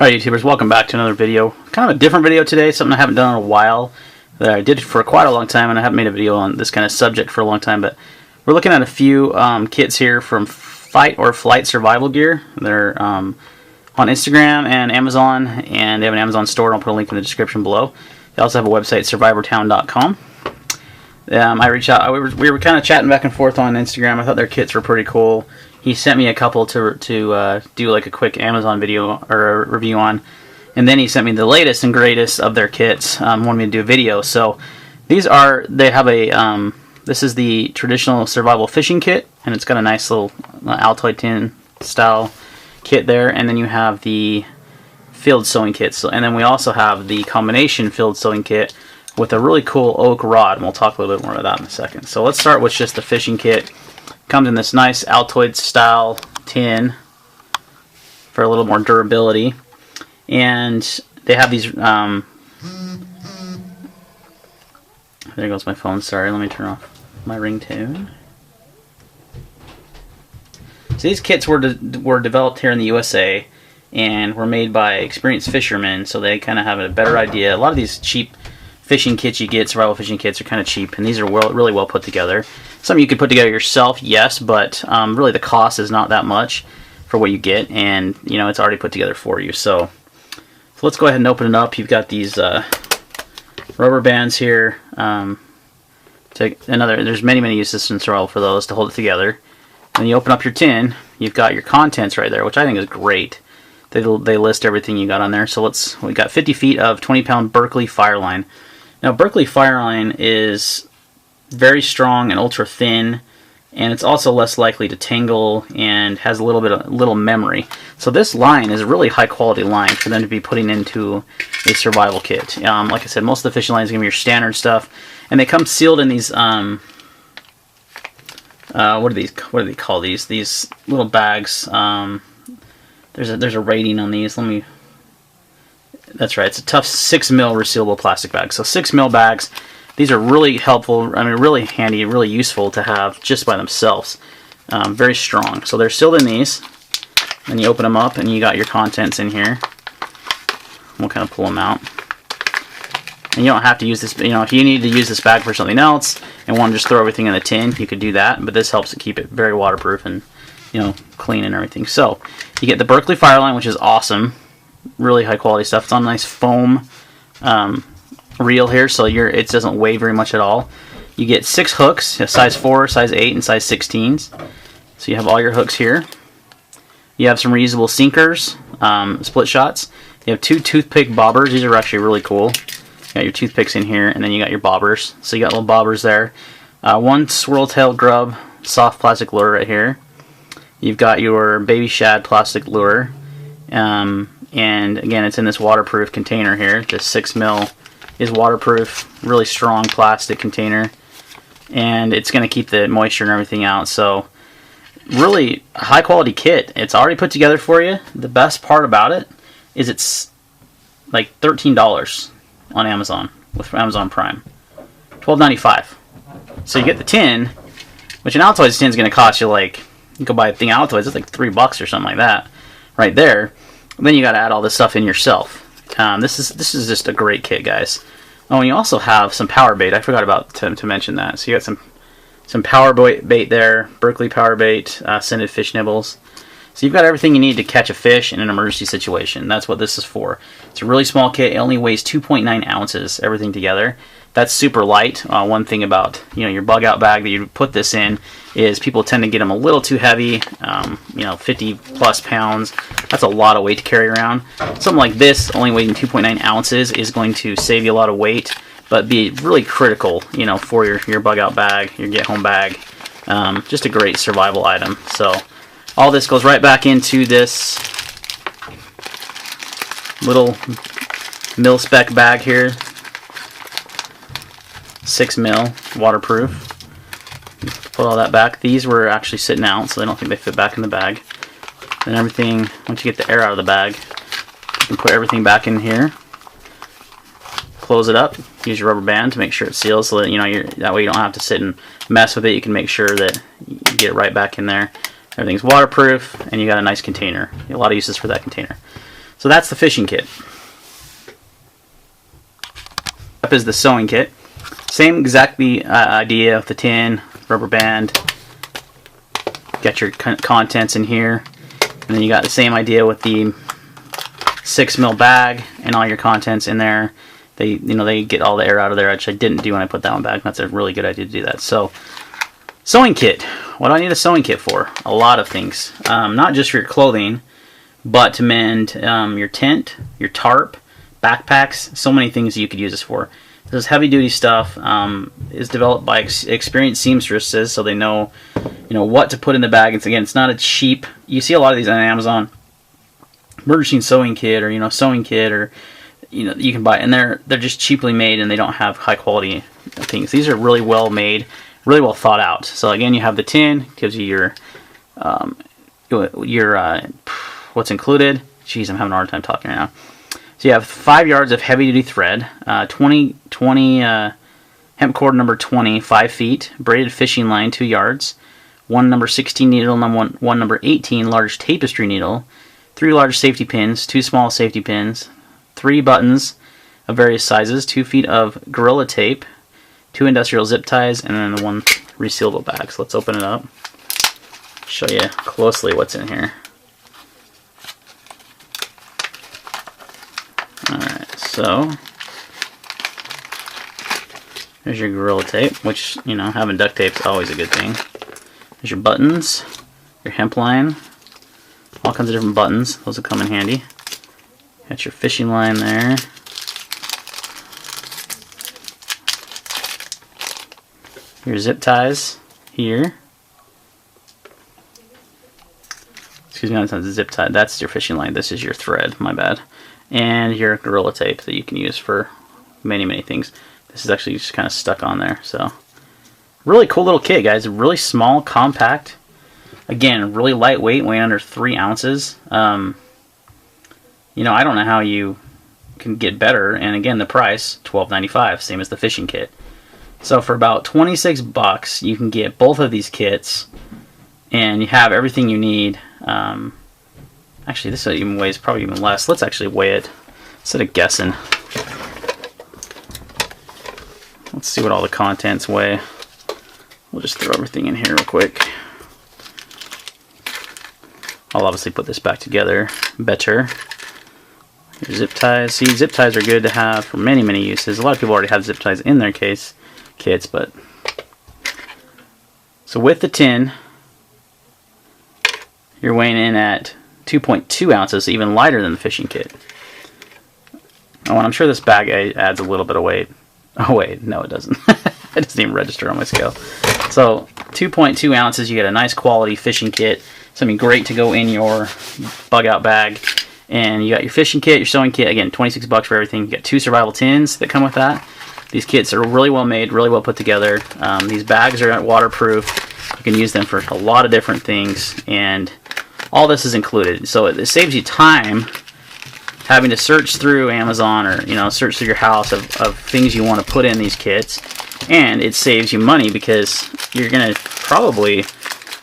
Alright YouTubers, welcome back to another video. Kind of a different video today, something I haven't done in a while that I did for quite a long time, and I haven't made a video on this kind of subject for a long time, but we're looking at a few kits here from Fight or Flight Survival Gear. They're on Instagram and Amazon, and they have an Amazon store. I'll put a link in the description below. They also have a website, survivortown.com. I reached out, we were kind of chatting back and forth on Instagram. I thought their kits were pretty cool. He sent me a couple to do like a quick Amazon video or a review on, and then he sent me the latest and greatest of their kits. Wanted me to do a video. So these are, they have a this is the traditional survival fishing kit, and it's got a nice little Altoid tin style kit there, and then you have the field sewing kit. So, and then we also have the combination field sewing kit with a really cool oak rod, and we'll talk a little bit more about that in a second. So let's start with just the fishing kit. Comes in this nice Altoid style tin for a little more durability, and they have these there goes my phone, sorry, let me turn off my ringtone. So these kits were developed here in the USA and were made by experienced fishermen, so they kind of have a better idea. A lot of these cheap fishing kits you get, survival fishing kits, are kind of cheap, and these are really well put together. Some you could put together yourself, yes, but really the cost is not that much for what you get, and you know it's already put together for you. So let's go ahead and open it up. You've got these rubber bands here. There's many uses in survival for those to hold it together. When you open up your tin, you've got your contents right there, which I think is great. They list everything you got on there. So we got 50 feet of 20-pound Berkeley Fireline. Now Berkeley Fireline is very strong and ultra thin, and it's also less likely to tangle and has a little memory. So this line is a really high quality line for them to be putting into a survival kit. Like I said, most of the fishing lines are gonna be your standard stuff, and they come sealed in these what do they call these? These little bags. There's a rating on these. That's right, it's a tough 6 mil resealable plastic bag. So 6 mil bags. These are really helpful, I mean really handy, really useful to have just by themselves. Very strong. So they're sealed in these. Then you open them up and you got your contents in here. We'll kind of pull them out. And you don't have to use this, you know, if you need to use this bag for something else and want to just throw everything in the tin, you could do that, but this helps to keep it very waterproof and, you know, clean and everything. So you get the Berkeley Fireline, which is awesome. Really high quality stuff. It's on a nice foam reel here, so it doesn't weigh very much at all. You get 6 hooks, size 4, size 8, and size 16s. So you have all your hooks here. You have some reusable sinkers, split shots. You have 2 toothpick bobbers. These are actually really cool. You got your toothpicks in here, and then you got your bobbers. So you got little bobbers there. 1 swirl tail grub soft plastic lure right here. You've got your baby shad plastic lure. And again, it's in this waterproof container here. This 6 mil is waterproof, really strong plastic container, and it's going to keep the moisture and everything out. So really a high quality kit. It's already put together for you. The best part about it is it's like $13 on Amazon with Amazon Prime. $12.95. So you get the tin, which an Altoids tin is going to cost you like, you go buy a thing Altoids, it's like $3 or something like that right there. Then you got to add all this stuff in yourself. This is just a great kit, guys. Oh, and you also have some power bait. I forgot about to mention that. So you got some power bait there, Berkeley power bait, scented fish nibbles. So you've got everything you need to catch a fish in an emergency situation. That's what this is for. It's a really small kit. It only weighs 2.9 ounces, everything together. That's super light. One thing about your bug out bag that you put this in is people tend to get them a little too heavy. 50 plus pounds. That's a lot of weight to carry around. Something like this, only weighing 2.9 ounces, is going to save you a lot of weight, but be really critical, for your bug out bag, your get home bag. Just a great survival item. So all this goes right back into this little mil-spec bag here. 6 mil, waterproof. Put all that back. These were actually sitting out, so I don't think they fit back in the bag. And everything, once you get the air out of the bag, you can put everything back in here. Close it up. Use your rubber band to make sure it seals, so that that way you don't have to sit and mess with it. You can make sure that you get it right back in there. Everything's waterproof, and you got a nice container. A lot of uses for that container. So that's the fishing kit. Up is the sewing kit. Same exactly idea of the tin, rubber band. Got your contents in here, and then you got the same idea with the 6mm bag and all your contents in there. They get all the air out of there, which I didn't do when I put that one back. That's a really good idea to do that. So, sewing kit. What do I need a sewing kit for? A lot of things. Not just for your clothing, but to mend your tent, your tarp, backpacks. So many things you could use this for. This heavy duty stuff is developed by experienced seamstresses, so they know, what to put in the bag. Again, it's not a cheap. You see a lot of these on Amazon, emergency sewing kit, or sewing kit, or you can buy, and they're just cheaply made, and they don't have high quality things. These are really well made, really well thought out. So again, you have the tin, gives you your what's included. Jeez, I'm having a hard time talking right now. So you have 5 yards of heavy duty thread, 20 hemp cord number 20, 5 feet, braided fishing line 2 yards, one number 16 needle, one number 18 large tapestry needle, 3 large safety pins, 2 small safety pins, 3 buttons of various sizes, 2 feet of Gorilla Tape, 2 industrial zip ties, and then the 1 resealable bag. So let's open it up, show you closely what's in here. Alright, so there's your Gorilla Tape, which, having duct tape is always a good thing. There's your buttons, your hemp line, all kinds of different buttons. Those will come in handy. Got your fishing line there. Your zip ties here. Excuse me, that's not the zip tie. That's your fishing line. This is your thread. My bad. And your Gorilla Tape that you can use for many, many things. This is actually just kind of stuck on there. So, really cool little kit, guys. Really small, compact. Again, really lightweight, weighing under 3 ounces. I don't know how you can get better. And again, the price, $12.95, same as the fishing kit. So for about 26 bucks, you can get both of these kits, and you have everything you need. Actually, this even weighs probably even less. Let's actually weigh it instead of guessing. Let's see what all the contents weigh. We'll just throw everything in here real quick. I'll obviously put this back together better. Your zip ties. See, zip ties are good to have for many, many uses. A lot of people already have zip ties in their kits, but so with the tin, you're weighing in at 2.2 ounces, so even lighter than the fishing kit. Oh, and I'm sure this bag adds a little bit of weight. Oh wait, no it doesn't. It doesn't even register on my scale. So 2.2 ounces, you get a nice quality fishing kit. Something great to go in your bug out bag. And you got your fishing kit, your sewing kit, again, 26 bucks for everything. You got 2 survival tins that come with that. These kits are really well made, really well put together. These bags are waterproof. You can use them for a lot of different things, and all this is included. So it saves you time having to search through Amazon, or search through your house of things you want to put in these kits. And it saves you money, because you're going to probably,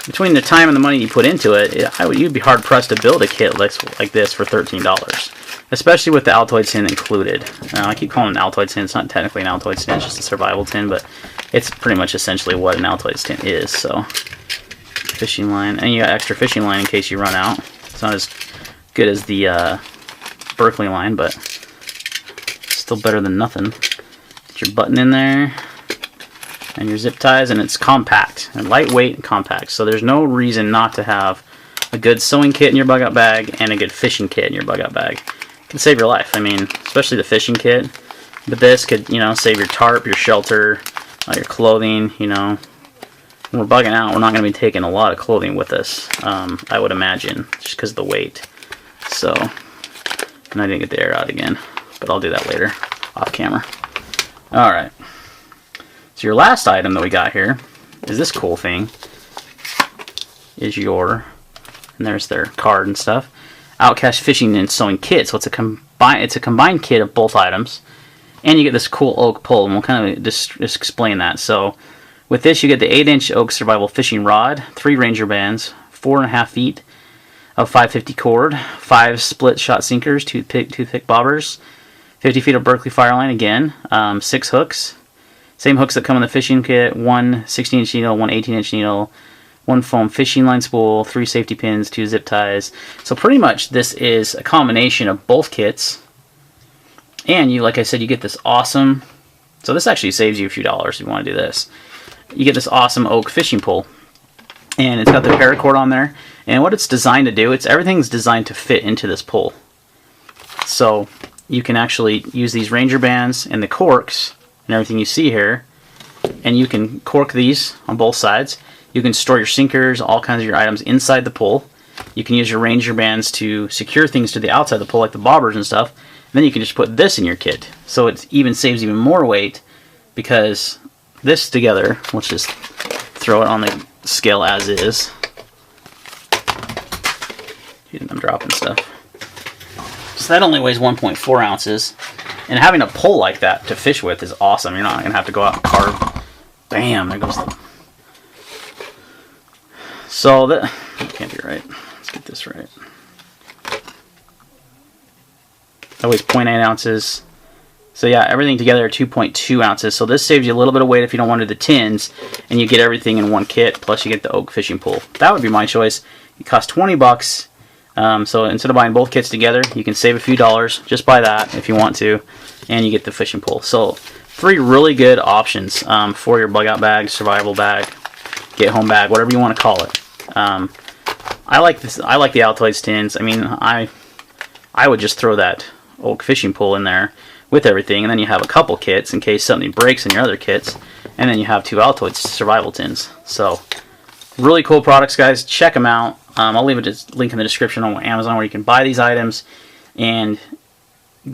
between the time and the money you put into it, you'd be hard pressed to build a kit like this for $13. Especially with the Altoid tin included. I keep calling it an Altoid tin. It's not technically an Altoid tin, it's just a survival tin, but it's pretty much essentially what an Altoid tin is. So, fishing line, and you got extra fishing line in case you run out. It's not as good as the Berkeley line, but still better than nothing. Get your button in there, and your zip ties, and it's compact, and lightweight and compact. So there's no reason not to have a good sewing kit in your bug out bag and a good fishing kit in your bug out bag. Can save your life. I mean, especially the fishing kit. But this could, save your tarp, your shelter, your clothing. When we're bugging out, we're not going to be taking a lot of clothing with us, I would imagine, just because of the weight. So, and I didn't get the air out again, but I'll do that later, off camera. Alright. So your last item that we got here is this cool thing. And there's their card and stuff. Outcast fishing and sewing kit. So it's a combined kit of both items, and you get this cool oak pole, and we'll kind of just explain that. So with this, you get the 8-inch oak survival fishing rod, 3 ranger bands, 4.5 feet of 550 cord, 5 split shot sinkers, 2 thick bobbers, 50 feet of Berkeley Fireline again, 6 hooks, same hooks that come in the fishing kit, 1 16-inch needle, 1 18-inch needle, 1 foam fishing line spool, 3 safety pins, 2 zip ties. So pretty much this is a combination of both kits, and you, like I said, you get this awesome, so this actually saves you a few dollars if you want to do this. You get this awesome oak fishing pole, and it's got the paracord on there, and what it's designed to do, everything's designed to fit into this pole. So you can actually use these Ranger bands and the corks and everything you see here, and you can cork these on both sides. You can store your sinkers, all kinds of your items inside the pole. You can use your Ranger bands to secure things to the outside of the pole, like the bobbers and stuff. And then you can just put this in your kit. So it even saves even more weight, because this together, let's just throw it on the scale as is. I'm dropping stuff. So that only weighs 1.4 ounces. And having a pole like that to fish with is awesome. You're not going to have to go out and carve. Bam, there goes the... So that can't be right. Let's get this right. That weighs 0.8 ounces. So yeah, everything together are 2.2 ounces. So this saves you a little bit of weight if you don't want to do the tins, and you get everything in one kit, plus you get the oak fishing pole. That would be my choice. It costs 20 bucks. So instead of buying both kits together, you can save a few dollars. Just buy that if you want to, and you get the fishing pole. So 3 really good options for your bug out bag, survival bag, get home bag, whatever you want to call it. I like this. I like the Altoids tins. I mean, I would just throw that oak fishing pole in there with everything, and then you have a couple kits in case something breaks in your other kits, and then you have 2 Altoids survival tins. So really cool products, guys. Check them out. I'll leave a link in the description on Amazon where you can buy these items, and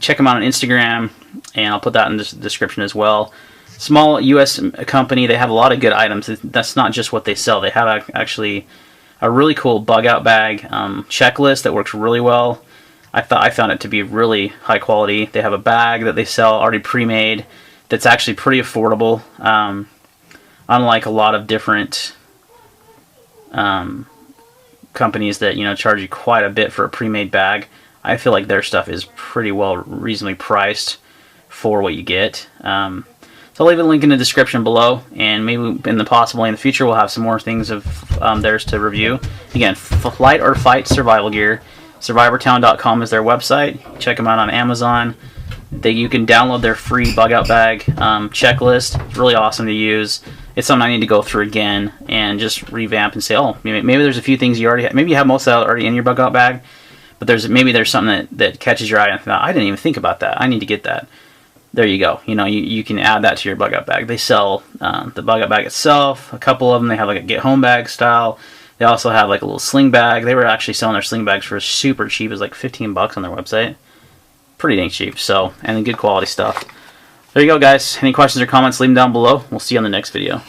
check them out on Instagram, and I'll put that in the description as well. Small U.S. company. They have a lot of good items. That's not just what they sell. They have actually a really cool bug out bag checklist that works really well. I found it to be really high quality. They have a bag that they sell already pre-made that's actually pretty affordable. Unlike a lot of different companies that, you know, charge you quite a bit for a pre-made bag, I feel like their stuff is pretty well reasonably priced for what you get. So I'll leave a link in the description below, and maybe possibly in the future we'll have some more things of theirs to review. Again, Flight or Fight survival gear. SurvivorTown.com is their website. Check them out on Amazon. You can download their free bug out bag checklist. It's really awesome to use. It's something I need to go through again and just revamp and say, oh, maybe there's a few things you already have. Maybe you have most of that already in your bug out bag, but maybe there's something that catches your eye and I didn't even think about that. I need to get that. There you go. You know, you can add that to your bug out bag. They sell the bug out bag itself. A couple of them, they have like a get home bag style. They also have like a little sling bag. They were actually selling their sling bags for super cheap. It was like 15 bucks on their website. Pretty dang cheap. So, and good quality stuff. There you go, guys. Any questions or comments, leave them down below. We'll see you on the next video.